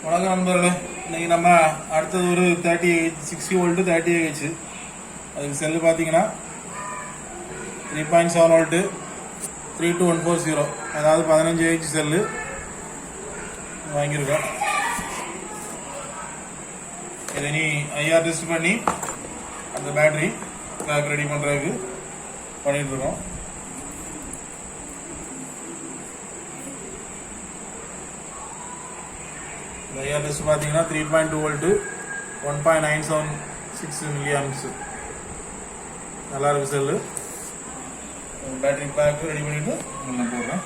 வணக்கம் நண்பர்களே. இன்னைக்கு நம்ம அடுத்தது ஒரு 60 வோல்ட் 30Ah அதுக்கு செல்லு பார்த்தீங்கன்னா 3.7 வோல்ட் 32140, அதாவது 15Ah செல்லு வாங்கியிருக்கோம். இதை நீ ஐஆர் டெஸ்ட் பண்ணி அந்த பேட்டரி கிளாக் ரெடி பண்ணுறதுக்கு பண்ணிட்டு இருக்கோம். ஐஆர் டெஸ்ட் பார்த்தீங்கன்னா 3.2 வோல்ட் 1.976 மில்லியாம்ஸ். நல்லா இருக்கு செல்லு. பேட்டரி பேக் ரெடி பண்ணிட்டு நான் போடுறேன்.